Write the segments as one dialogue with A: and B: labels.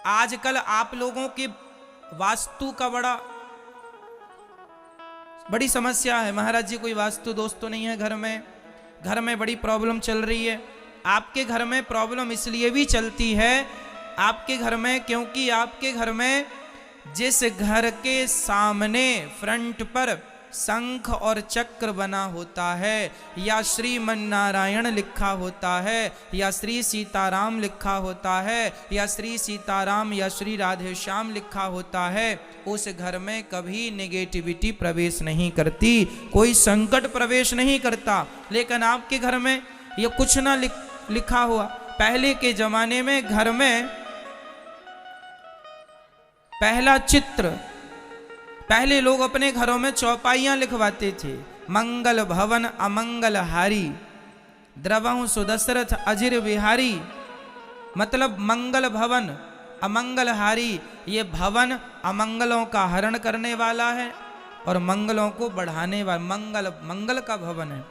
A: आजकल आप लोगों के वास्तु का बड़ी समस्या है। महाराज जी कोई वास्तु दोस्त तो नहीं है घर में बड़ी प्रॉब्लम चल रही है। आपके घर में प्रॉब्लम इसलिए भी चलती है आपके घर में, क्योंकि आपके घर में जिस घर के सामने फ्रंट पर शंख और चक्र बना होता है, या श्रीमन नारायण लिखा होता है, या श्री सीताराम लिखा होता है, या श्री सीताराम या श्री राधे श्याम लिखा होता है, उस घर में कभी नेगेटिविटी प्रवेश नहीं करती, कोई संकट प्रवेश नहीं करता। लेकिन आपके घर में ये कुछ ना लिखा हुआ। पहले के जमाने में घर में पहला चित्र, पहले लोग अपने घरों में चौपाइयां लिखवाते थे। मंगल भवन अमंगल हारी, द्रवहु सुदशरथ अजिर विहारी। मतलब मंगल भवन अमंगल हारी, ये भवन अमंगलों का हरण करने वाला है और मंगलों को बढ़ाने वाला। मंगल का भवन है,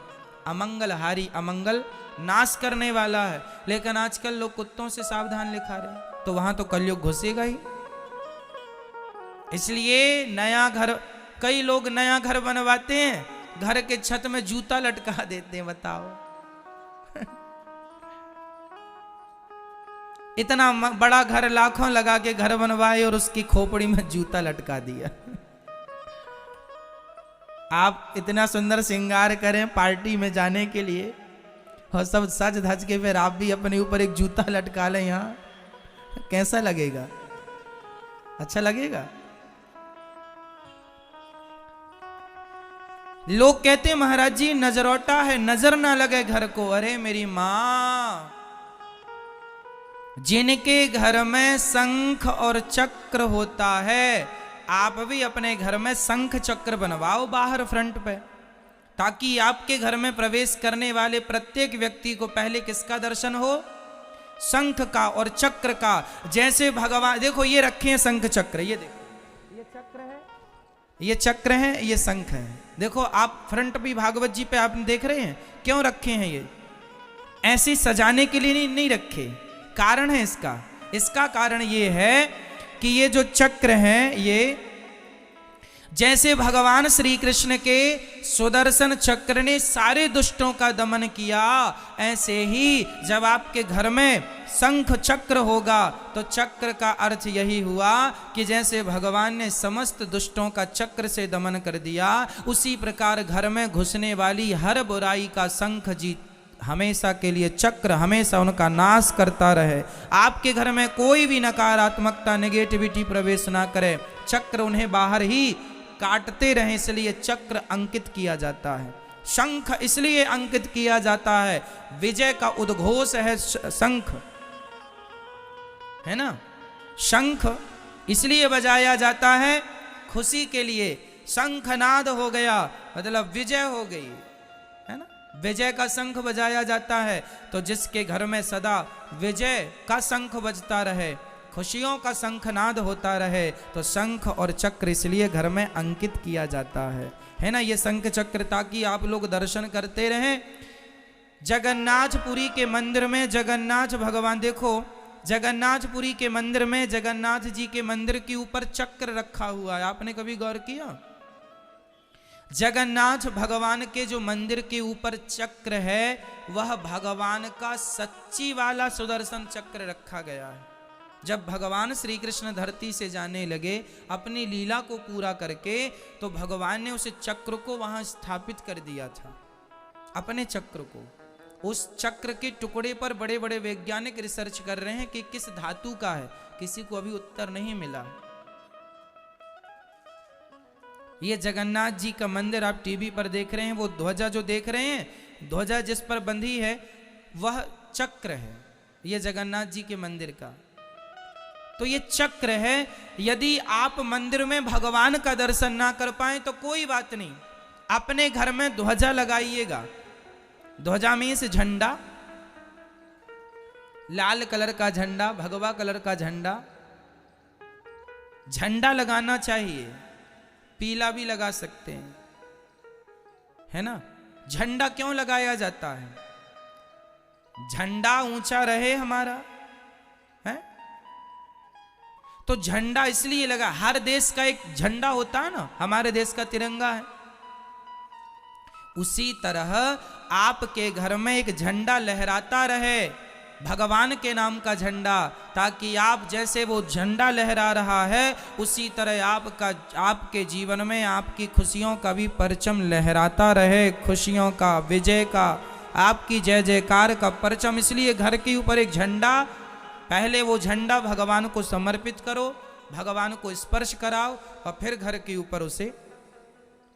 A: अमंगल हारी अमंगल नाश करने वाला है। लेकिन आजकल लोग कुत्तों से सावधान लिखा रहे, तो वहां तो कलयुग घुसेगा ही। इसलिए नया घर, कई लोग नया घर बनवाते हैं, घर के छत में जूता लटका देते हैं। बताओ इतना बड़ा घर लाखों लगा के घर बनवाए और उसकी खोपड़ी में जूता लटका दिया। आप इतना सुंदर श्रृंगार करें पार्टी में जाने के लिए और सब सज धज के फिर आप भी अपने ऊपर एक जूता लटका लें यहाँ, कैसा लगेगा? अच्छा लगेगा? लोग कहते हैं महाराज जी नजरौटा है, नजर ना लगे घर को। अरे मेरी मां, जिनके घर में शंख और चक्र होता है, आप भी अपने घर में शंख चक्र बनवाओ बाहर फ्रंट पे, ताकि आपके घर में प्रवेश करने वाले प्रत्येक व्यक्ति को पहले किसका दर्शन हो? शंख का और चक्र का। जैसे भगवान, देखो ये रखे हैं शंख चक्र, ये देखो, ये चक्र है, ये चक्र है, ये शंख है। देखो आप फ्रंट भी भागवत जी पे आप देख रहे हैं, क्यों रखे हैं? ये ऐसे सजाने के लिए नहीं रखे, कारण है इसका कारण ये है कि ये जो चक्र है, ये जैसे भगवान श्री कृष्ण के सुदर्शन चक्र ने सारे दुष्टों का दमन किया, ऐसे ही जब आपके घर में शंख चक्र होगा तो चक्र का अर्थ यही हुआ कि जैसे भगवान ने समस्त दुष्टों का चक्र से दमन कर दिया, उसी प्रकार घर में घुसने वाली हर बुराई का शंख जी हमेशा के लिए, चक्र हमेशा उनका नाश करता रहे। आपके घर में कोई भी नकारात्मकता नेगेटिविटी प्रवेश ना करे, चक्र उन्हें बाहर ही काटते रहे, इसलिए चक्र अंकित किया जाता है। शंख इसलिए अंकित किया जाता है, विजय का उद्घोष है शंख, है ना। शंख इसलिए बजाया जाता है खुशी के लिए, शंखनाद हो गया मतलब विजय हो गई, है ना। विजय का शंख बजाया जाता है, तो जिसके घर में सदा विजय का शंख बजता रहे, खुशियों का शंखनाद होता रहे, तो शंख और चक्र इसलिए घर में अंकित किया जाता है ना। ये शंख चक्र ताकि आप लोग दर्शन करते रहें। जगन्नाथपुरी के मंदिर में जगन्नाथ भगवान, देखो जगन्नाथपुरी के मंदिर में जगन्नाथ जी के मंदिर के ऊपर चक्र रखा हुआ है, आपने कभी गौर किया? जगन्नाथ भगवान के जो मंदिर के ऊपर चक्र है, वह भगवान का सच्ची वाला सुदर्शन चक्र रखा गया है। जब भगवान श्री कृष्ण धरती से जाने लगे अपनी लीला को पूरा करके, तो भगवान ने उस चक्र को वहां स्थापित कर दिया था, अपने चक्र को। उस चक्र के टुकड़े पर बड़े बड़े वैज्ञानिक रिसर्च कर रहे हैं कि किस धातु का है, किसी को अभी उत्तर नहीं मिला। ये जगन्नाथ जी का मंदिर आप टीवी पर देख रहे हैं, वो ध्वजा जो देख रहे हैं, ध्वजा जिस पर बंधी है वह चक्र है, ये जगन्नाथ जी के मंदिर का। तो ये चक्र है। यदि आप मंदिर में भगवान का दर्शन ना कर पाए तो कोई बात नहीं, अपने घर में ध्वजा लगाइएगा। ध्वजा में से झंडा, लाल कलर का झंडा, भगवा कलर का झंडा, झंडा लगाना चाहिए, पीला भी लगा सकते हैं, है ना। झंडा क्यों लगाया जाता है? झंडा ऊंचा रहे हमारा, है तो झंडा इसलिए लगा, हर देश का एक झंडा होता है ना, हमारे देश का तिरंगा है। उसी तरह आपके घर में एक झंडा लहराता रहे, भगवान के नाम का झंडा, ताकि आप जैसे वो झंडा लहरा रहा है उसी तरह आपके जीवन में आपकी खुशियों का भी परचम लहराता रहे, खुशियों का, विजय का, आपकी जय जयकार का परचम। इसलिए घर के ऊपर एक झंडा, पहले वो झंडा भगवान को समर्पित करो, भगवान को स्पर्श कराओ और फिर घर के ऊपर उसे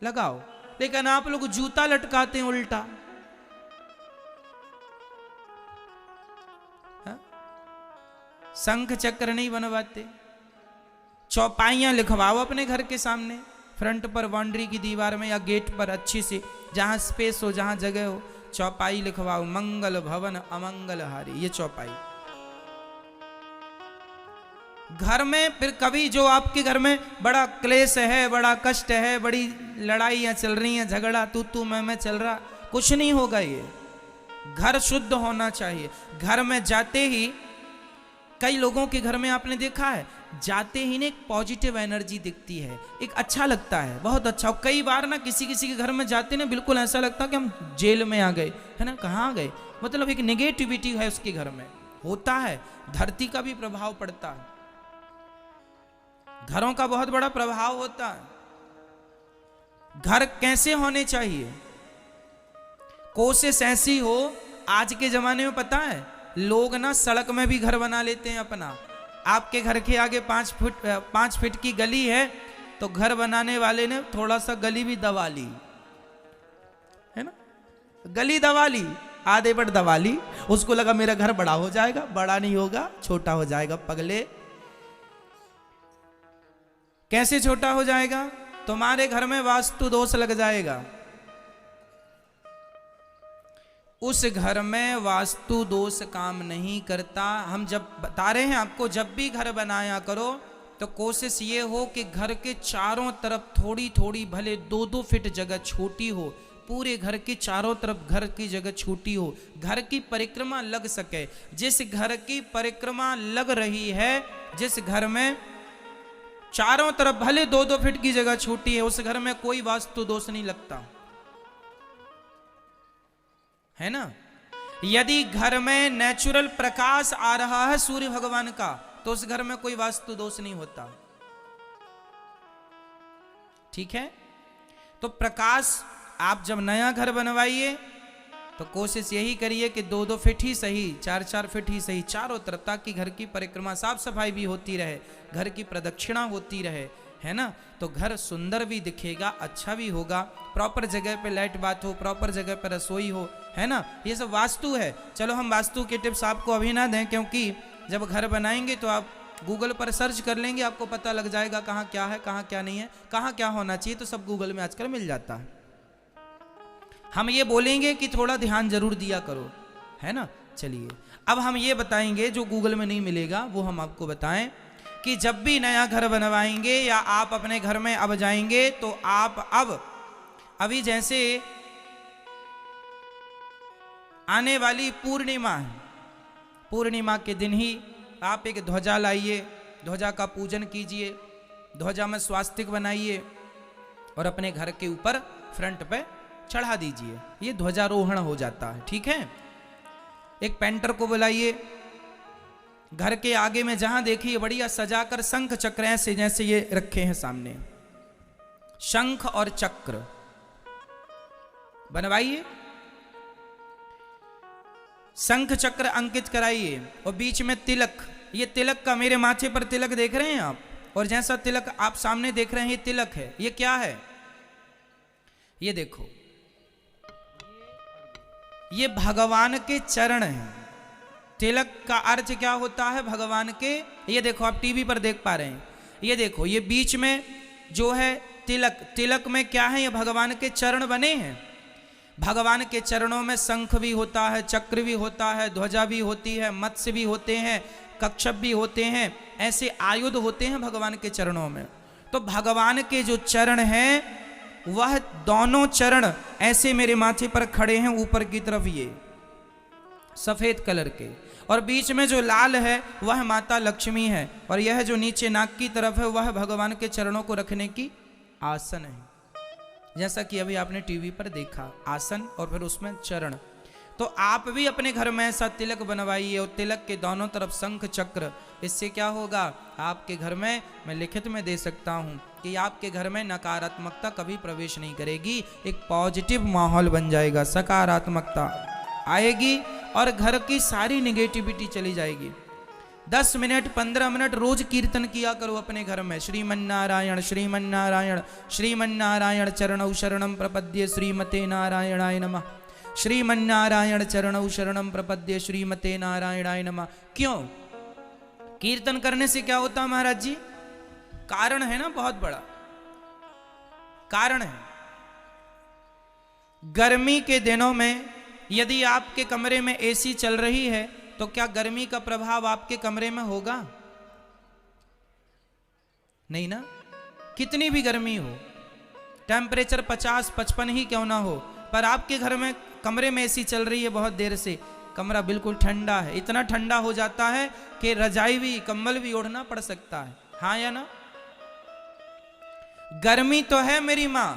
A: लगाओ। लेकिन आप लोग जूता लटकाते हैं उल्टा। शंख चक्र नहीं बनवाते, चौपाइयां लिखवाओ अपने घर के सामने, फ्रंट पर, बाउंड्री की दीवार में या गेट पर अच्छी से, जहां स्पेस हो, जहां जगह हो, चौपाई लिखवाओ, मंगल भवन अमंगल हारी, ये चौपाई घर में। फिर कभी जो आपके घर में बड़ा क्लेश है, बड़ा कष्ट है, बड़ी लड़ाइयां चल रही हैं, झगड़ा तू मैं चल रहा, कुछ नहीं होगा। ये घर शुद्ध होना चाहिए। घर में जाते ही, कई लोगों के घर में आपने देखा है, जाते ही ना एक पॉजिटिव एनर्जी दिखती है, एक अच्छा लगता है, बहुत अच्छा। कई बार ना किसी के घर में जाते ना, बिल्कुल ऐसा लगता है कि हम जेल में आ गए, है ना, कहाँ आ गए, मतलब एक नेगेटिविटी है उसके घर में, होता है। धरती का भी प्रभाव पड़ता है, घरों का बहुत बड़ा प्रभाव होता है। घर कैसे होने चाहिए, कोशिश ऐसी हो, आज के जमाने में पता है लोग ना सड़क में भी घर बना लेते हैं अपना। आपके घर के आगे 5 फीट की गली है, तो घर बनाने वाले ने थोड़ा सा गली भी दबा ली, है ना, गली दबा ली, आधे पर दबा ली, उसको लगा मेरा घर बड़ा हो जाएगा, बड़ा नहीं होगा, छोटा हो जाएगा। पगले, कैसे छोटा हो जाएगा? तुम्हारे घर में वास्तु दोष लग जाएगा। उस घर में वास्तु दोष काम नहीं करता। हम जब बता रहे हैं आपको, जब भी घर बनाया करो तो कोशिश ये हो कि घर के चारों तरफ थोड़ी थोड़ी, भले 2-2 फीट जगह छोटी हो, पूरे घर के चारों तरफ घर की जगह छोटी हो, घर की परिक्रमा लग सके। जिस घर की परिक्रमा लग रही है, जिस घर में चारों तरफ भले 2-2 फीट की जगह छोटी है, उस घर में कोई वास्तु दोष नहीं लगता, है ना। यदि घर में नेचुरल प्रकाश आ रहा है सूर्य भगवान का, तो उस घर में कोई वास्तु दोष नहीं होता, ठीक है। तो प्रकाश, आप जब नया घर बनवाइए तो कोशिश यही करिए कि 2-2 फीट ही सही, 4-4 फीट ही सही चारों तरफ, ताकि घर की परिक्रमा, साफ सफाई भी होती रहे, घर की प्रदक्षिणा होती रहे, है ना। तो घर सुंदर भी दिखेगा, अच्छा भी होगा, प्रॉपर जगह पे लाइट बात हो, प्रॉपर जगह पे रसोई हो, है ना। ये सब वास्तु है। चलो हम वास्तु के टिप्स आपको अभी ना दें, क्योंकि जब घर बनाएंगे तो आप गूगल पर सर्च कर लेंगे, आपको पता लग जाएगा कहाँ क्या है, कहाँ क्या नहीं है, कहाँ क्या होना चाहिए, तो सब गूगल में आजकल मिल जाता है। हम ये बोलेंगे कि थोड़ा ध्यान जरूर दिया करो, है ना। चलिए अब हम ये बताएंगे जो गूगल में नहीं मिलेगा, वो हम आपको बताएं कि जब भी नया घर बनवाएंगे या आप अपने घर में अब जाएंगे, तो आप अभी जैसे आने वाली पूर्णिमा है, पूर्णिमा के दिन ही आप एक ध्वजा लाइए, ध्वजा का पूजन कीजिए, ध्वजा में स्वास्तिक बनाइए और अपने घर के ऊपर फ्रंट पे चढ़ा दीजिए। ये ध्वजारोहण हो जाता है, ठीक है। एक पेंटर को बुलाइए, घर के आगे में जहां देखिए बढ़िया सजाकर शंख चक्र ऐसे जैसे ये रखे हैं सामने, शंख और चक्र बनवाइए, शंख चक्र अंकित कराइए और बीच में तिलक। ये तिलक का, मेरे माथे पर तिलक देख रहे हैं आप, और जैसा तिलक आप सामने देख रहे हैं, ये तिलक है। ये क्या है? ये देखो, ये भगवान के चरण हैं। तिलक का अर्थ क्या होता है? भगवान के, ये देखो आप टीवी पर देख पा रहे हैं, ये देखो ये बीच में जो है तिलक, तिलक में क्या है? ये भगवान के चरण बने हैं। भगवान के चरणों में शंख भी होता है, चक्र भी होता है, ध्वजा भी होती है, मत्स्य भी होते हैं, कक्षप भी होते हैं, ऐसे आयुध होते हैं भगवान के चरणों में। तो भगवान के जो चरण हैं, वह दोनों चरण ऐसे मेरे माथे पर खड़े हैं ऊपर की तरफ, ये सफेद कलर के, और बीच में जो लाल है वह माता लक्ष्मी है, और यह जो नीचे नाक की तरफ है वह भगवान के चरणों को रखने की आसन है। जैसा कि अभी आपने टीवी पर देखा, आसन और फिर उसमें चरण। तो आप भी अपने घर में ऐसा तिलक बनवाइए, और तिलक के दोनों तरफ शंख चक्र। इससे क्या होगा, आपके घर में, मैं लिखित में दे सकता हूं कि आपके घर में नकारात्मकता कभी प्रवेश नहीं करेगी, एक पॉजिटिव माहौल बन जाएगा, सकारात्मकता आएगी और घर की सारी निगेटिविटी चली जाएगी। 10 मिनट 15 मिनट रोज कीर्तन किया करो अपने घर में, श्रीमन्नारायण श्रीमन्नारायण श्रीमन्नारायण चरणौ शरणं प्रपद्ये श्रीमते नारायणाय नमः, श्रीमन्नारायण चरणौ शरणं प्रपद्ये श्रीमते नारायणाय नमः। क्यों कीर्तन करने से क्या होता महाराज जी? कारण है ना, बहुत बड़ा कारण है। गर्मी के दिनों में यदि आपके कमरे में एसी चल रही है तो क्या गर्मी का प्रभाव आपके कमरे में होगा? नहीं ना। कितनी भी गर्मी हो, टेम्परेचर 50-55 ही क्यों ना हो, पर आपके घर में कमरे में एसी चल रही है बहुत देर से, कमरा बिल्कुल ठंडा है, इतना ठंडा हो जाता है कि रजाई भी कंबल भी ओढ़ना पड़ सकता है। हाँ या ना? गर्मी तो है मेरी मां,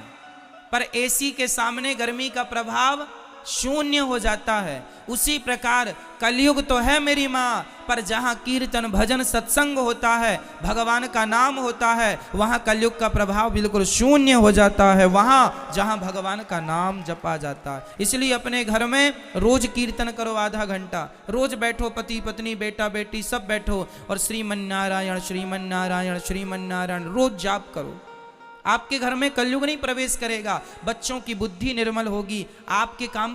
A: पर एसी के सामने गर्मी का प्रभाव शून्य हो जाता है। उसी प्रकार कलयुग तो है मेरी मां, पर जहां कीर्तन भजन सत्संग होता है, भगवान का नाम होता है, वहां कलयुग का प्रभाव बिल्कुल शून्य हो जाता है, वहां जहां भगवान का नाम जपा जाता है। इसलिए अपने घर में रोज कीर्तन करो, आधा घंटा रोज बैठो, पति पत्नी बेटा बेटी सब बैठो और श्रीमन्नारायण श्रीमन्नारायण श्रीमन्नारायण रोज जाप करो। आपके घर में कलयुग नहीं प्रवेश करेगा, बच्चों की बुद्धि निर्मल होगी, आपके काम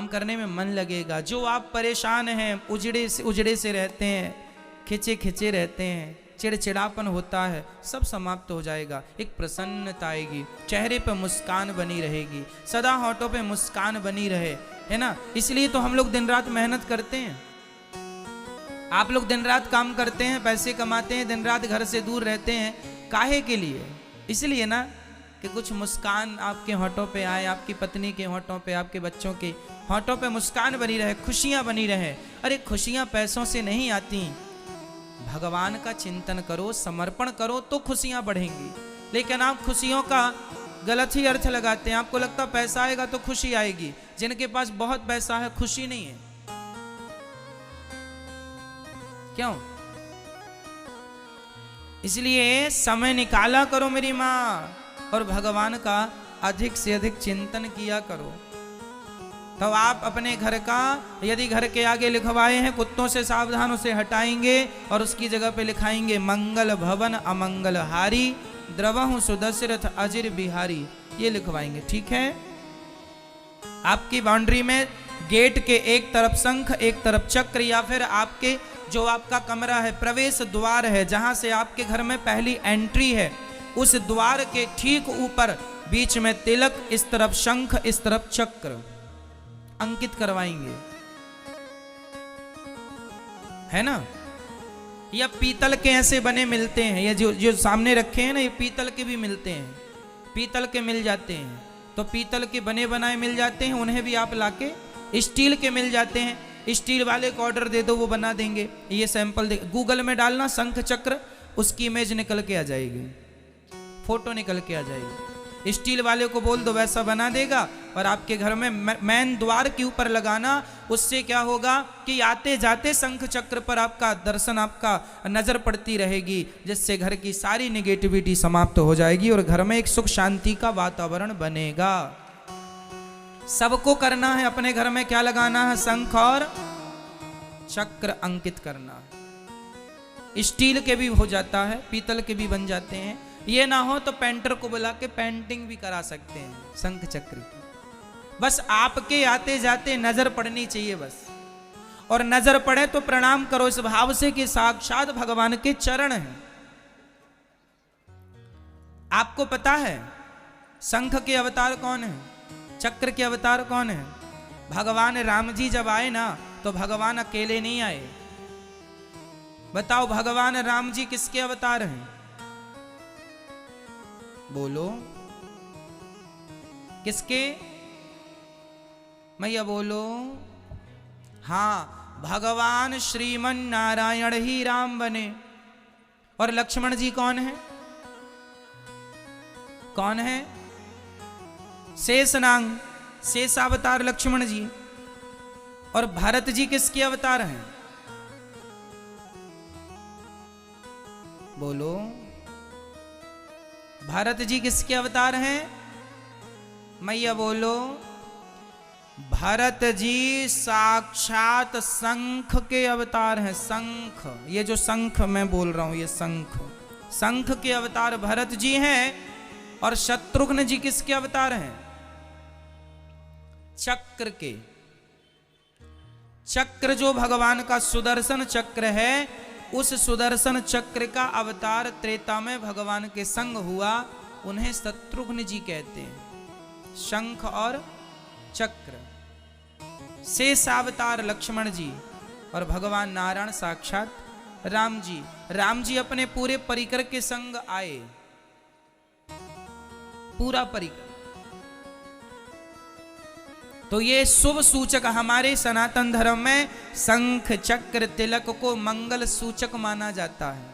A: करने में मन लगेगा। जो आप परेशान हैं, उजड़े से रहते हैं, खिंचे रहते हैं, चिड़चिड़ापन होता है, सब समाप्त हो जाएगा। एक प्रसन्नता आएगी, चेहरे पे मुस्कान बनी रहेगी, सदा होठों पे मुस्कान बनी रहे, है ना। इसलिए तो हम लोग दिन रात मेहनत करते हैं, आप लोग दिन रात काम करते हैं, पैसे कमाते हैं, दिन रात घर से दूर रहते हैं, काहे के लिए? इसलिए ना कि कुछ मुस्कान आपके होठों पे आए, आपकी पत्नी के होठों पे, आपके बच्चों के होठों पे मुस्कान बनी रहे, खुशियां बनी रहे। अरे खुशियां पैसों से नहीं आती, भगवान का चिंतन करो, समर्पण करो तो खुशियां बढ़ेंगी। लेकिन आप खुशियों का गलत ही अर्थ लगाते हैं, आपको लगता पैसा आएगा तो खुशी आएगी। जिनके पास बहुत पैसा है खुशी नहीं है, क्यों? इसलिए समय निकाला करो मेरी माँ, और भगवान का अधिक से अधिक चिंतन किया करो। तो आप अपने घर का, यदि घर के आगे लिखवाए हैं कुत्तों से सावधान, उसे हटाएंगे और उसकी जगह पे लिखाएंगे मंगल भवन अमंगल हारी, द्रवहु सुदशरथ अजिर बिहारी, ये लिखवाएंगे। ठीक है। आपकी बाउंड्री में गेट के एक तरफ शंख एक तरफ चक्र, या फिर आपके जो आपका कमरा है, प्रवेश द्वार है, जहां से आपके घर में पहली एंट्री है, उस द्वार के ठीक ऊपर बीच में तिलक, इस तरफ शंख इस तरफ चक्र अंकित करवाएंगे, है ना। या पीतल के ऐसे बने मिलते हैं, ये जो सामने रखे हैं ना, ये पीतल के भी मिलते हैं, पीतल के मिल जाते हैं, तो पीतल के बने बनाए मिल जाते हैं, उन्हें भी आप लाके, स्टील के मिल जाते हैं, स्टील वाले को ऑर्डर दे दो, वो बना देंगे। ये सैंपल गूगल में डालना शंख चक्र, उसकी इमेज निकल के आ जाएगी, फोटो निकल के आ जाएगी। स्टील वाले को बोल दो वैसा बना देगा, और आपके घर में मेन द्वार के ऊपर लगाना। उससे क्या होगा कि आते जाते शंख चक्र पर आपका दर्शन, आपका नजर पड़ती रहेगी, जिससे घर की सारी निगेटिविटी समाप्त हो जाएगी और घर में एक सुख शांति का वातावरण बनेगा। सबको करना है, अपने घर में क्या लगाना है? शंख और चक्र अंकित करना है। स्टील के भी हो जाता है, पीतल के भी बन जाते हैं। ये ना हो तो पेंटर को बुला के पेंटिंग भी करा सकते हैं शंख चक्र की। बस आपके आते जाते नजर पड़नी चाहिए बस, और नजर पड़े तो प्रणाम करो इस भाव से कि साक्षात भगवान के चरण हैं। आपको पता है शंख के अवतार कौन है, चक्र के अवतार कौन है? भगवान राम जी जब आए ना, तो भगवान अकेले नहीं आए। बताओ भगवान राम जी किसके अवतार हैं? बोलो किसके? मैया बोलो। हाँ, भगवान श्रीमन नारायण ही राम बने। और लक्ष्मण जी कौन है? कौन है? शेषनाग, शेषावतार लक्ष्मण जी। और भरत जी किसके अवतार हैं? बोलो, भरत जी किसके अवतार हैं? मैया बोलो। भरत जी साक्षात शंख के अवतार हैं। शंख, ये जो शंख मैं बोल रहा हूं, ये शंख, शंख के अवतार भरत जी हैं। और शत्रुघ्न जी किसके अवतार हैं? चक्र के। चक्र जो भगवान का सुदर्शन चक्र है, उस सुदर्शन चक्र का अवतार त्रेता में भगवान के संग हुआ, उन्हें शत्रुघ्न जी कहते हैं। शंख और चक्र। शेषावतार लक्ष्मण जी और भगवान नारायण साक्षात राम जी। राम जी अपने पूरे परिकर के संग आए, पूरा परिकर। तो ये शुभ सूचक, हमारे सनातन धर्म में शंख चक्र तिलक को मंगल सूचक माना जाता है।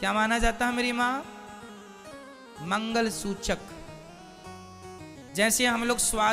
A: क्या माना जाता है मेरी मां? मंगल सूचक। जैसे हम लोग स्वाद